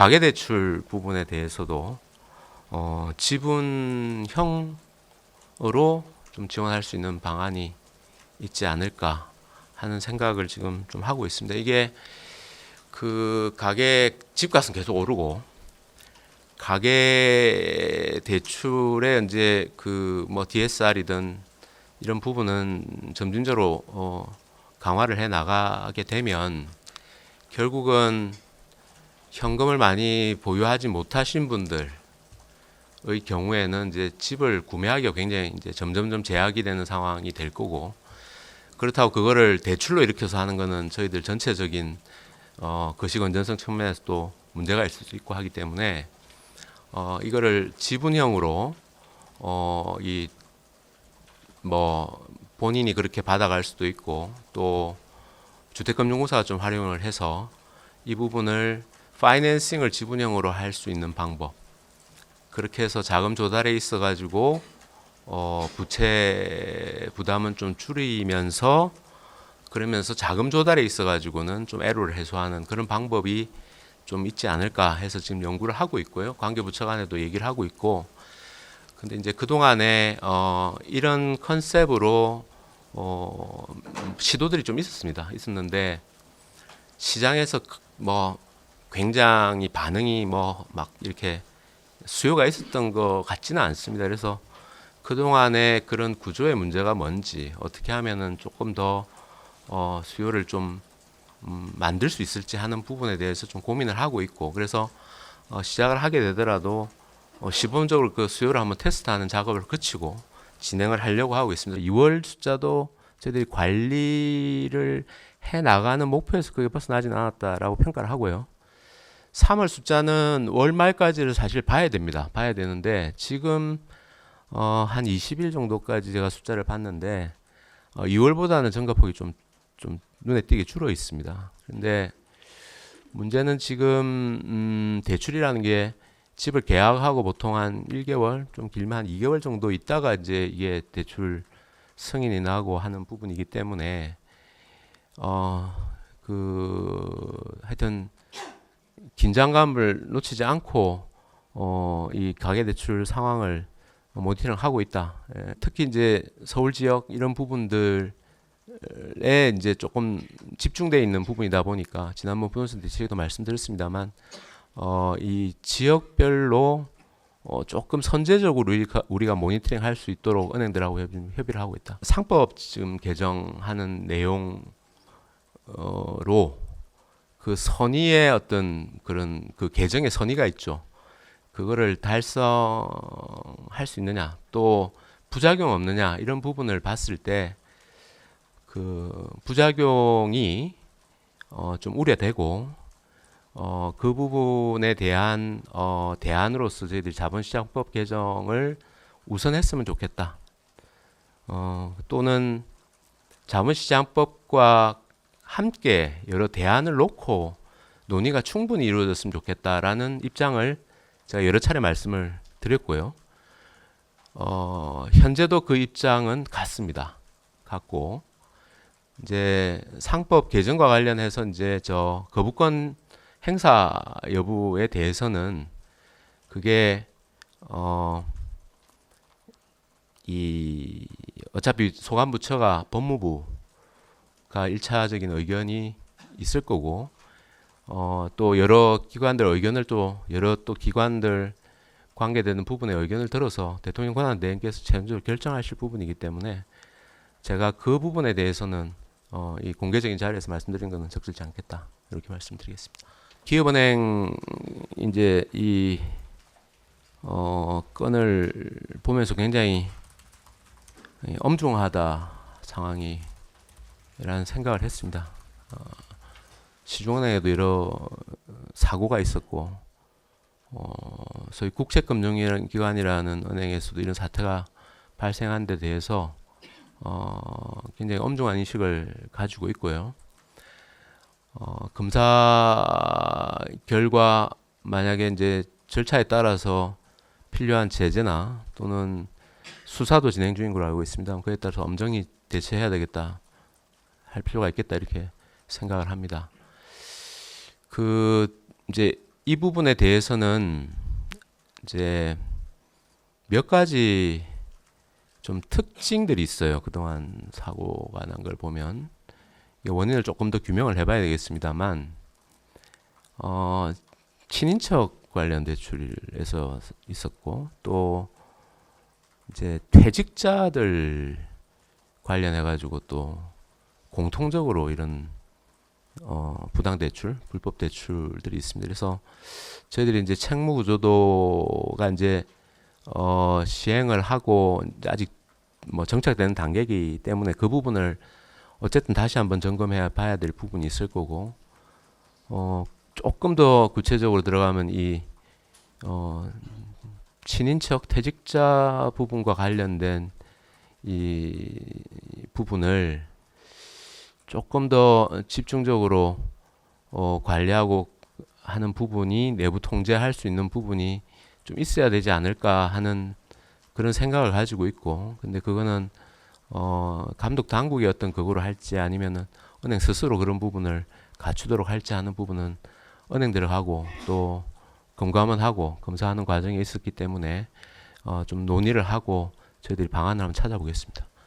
가계대출 부분에 대해서도 지분형으로 좀 지원할 수 있는 방안이 있지 않을까 하는 생각을 지금 좀 하고 있습니다. 이게 그 가계 집값은 계속 오르고 가계 대출에 이제 그 뭐 DSR이든 이런 부분은 점진적으로 강화를 해 나가게 되면 결국은 현금을 많이 보유하지 못하신 분들의 경우에는 이제 집을 구매하기가 굉장히 이제 점점점 제약이 되는 상황이 될 거고, 그렇다고 그거를 대출로 일으켜서 하는 거는 저희들 전체적인 거시 건전성 측면에서도 문제가 있을 수 있고 하기 때문에 이거를 지분형으로 이 뭐 본인이 그렇게 받아갈 수도 있고, 또 주택금융공사가 좀 활용을 해서 이 부분을 파이낸싱을 지분형으로 할 수 있는 방법, 그렇게 해서 자금 조달에 있어 가지고 부채 부담은 좀 줄이면서, 그러면서 자금 조달에 있어 가지고는 좀 애로를 해소하는 그런 방법이 좀 있지 않을까 해서 지금 연구를 하고 있고요. 관계부처 간에도 얘기를 하고 있고. 근데 이제 그동안에 이런 컨셉으로 시도들이 좀 있었는데 시장에서 뭐 굉장히 반응이 뭐 막 이렇게 수요가 있었던 것 같지는 않습니다. 그래서 그동안의 그런 구조의 문제가 뭔지, 어떻게 하면은 조금 더 수요를 좀 만들 수 있을지 하는 부분에 대해서 좀 고민을 하고 있고, 그래서 시작을 하게 되더라도 시범적으로 그 수요를 한번 테스트하는 작업을 거치고 진행을 하려고 하고 있습니다. 2월 숫자도 저희들이 관리를 해 나가는 목표에서 그게 벗어나지는 않았다라고 평가를 하고요. 3월 숫자는 월 말까지를 사실 봐야 됩니다. 봐야 되는데 지금 한 20일 정도까지 제가 숫자를 봤는데 2월보다는 증가폭이 좀 눈에 띄게 줄어 있습니다. 근데 문제는 지금 대출이라는 게 집을 계약하고 보통 한 1개월, 좀 길면 한 2개월 정도 있다가 이제 이게 대출 승인이 나고 하는 부분이기 때문에 하여튼 긴장감을 놓치지 않고 이 가계대출 상황을 모니터링하고 있다. 특히 이제 서울 지역 이런 부분들에 이제 조금 집중되어 있는 부분이다 보니까 지난번 부동산 대책에도 말씀드렸습니다만 이 지역별로 조금 선제적으로 우리가 모니터링 할 수 있도록 은행들하고 협의를 하고 있다. 상법 지금 개정하는 내용으로 그 선의의 어떤 그런 그 개정의 선의가 있죠. 그거를 달성할 수 있느냐, 또 부작용 없느냐, 이런 부분을 봤을 때 그 부작용이 좀 우려되고 그 부분에 대한 대안으로서 저희들이 자본시장법 개정을 우선했으면 좋겠다. 또는 자본시장법과 함께 여러 대안을 놓고 논의가 충분히 이루어졌으면 좋겠다라는 입장을 제가 여러 차례 말씀을 드렸고요. 현재도 그 입장은 같고, 이제 상법 개정과 관련해서 이제 저 거부권 행사 여부에 대해서는 그게 어차피 소관부처가 법무부가 1차적인 의견이 있을 거고, 또 여러 기관들 의견을 여러 기관들 관계되는 부분의 의견을 들어서 대통령 권한대행께서 최종적으로 결정하실 부분이기 때문에 제가 그 부분에 대해서는 이 공개적인 자리에서 말씀드린 것은 적절치 않겠다, 이렇게 말씀드리겠습니다. 기업은행 이제 이 건을 보면서 굉장히 엄중하다 상황이라는 생각을 했습니다. 시중은행에도 여러 사고가 있었고, 소위 국책금융기관이라는 은행에서도 이런 사태가 발생한 데 대해서 굉장히 엄중한 인식을 가지고 있고요. 검사 결과 만약에 이제 절차에 따라서 필요한 제재나 또는 수사도 진행 중인 걸로 알고 있습니다. 그에 따라서 엄정히 대처해야 되겠다, 할 필요가 있겠다, 이렇게 생각을 합니다. 그 이제 이 부분에 대해서는 이제 몇 가지 좀 특징들이 있어요. 그동안 사고가 난 걸 보면 이 원인을 조금 더 규명을 해봐야 되겠습니다만, 친인척 관련 대출에서 있었고, 또 이제 퇴직자들 관련해 가지고 또 공통적으로 이런 부당 대출, 불법 대출들이 있습니다. 그래서 저희들이 이제 채무 구조도가 이제 시행을 하고 이제 아직 뭐 정착되는 단계이기 때문에 그 부분을 어쨌든 다시 한번 점검해 봐야 될 부분이 있을 거고, 조금 더 구체적으로 들어가면 이 친인척 퇴직자 부분과 관련된 이 부분을 조금 더 집중적으로 관리하고 하는 부분이, 내부 통제할 수 있는 부분이 좀 있어야 되지 않을까 하는 그런 생각을 가지고 있고, 근데 그거는 감독 당국이 어떤 그거를 할지 아니면은 은행 스스로 그런 부분을 갖추도록 할지 하는 부분은 은행들하고 또 금감원 하고 검사하는 과정에 있었기 때문에 좀 논의를 하고 저희들이 방안을 한번 찾아보겠습니다.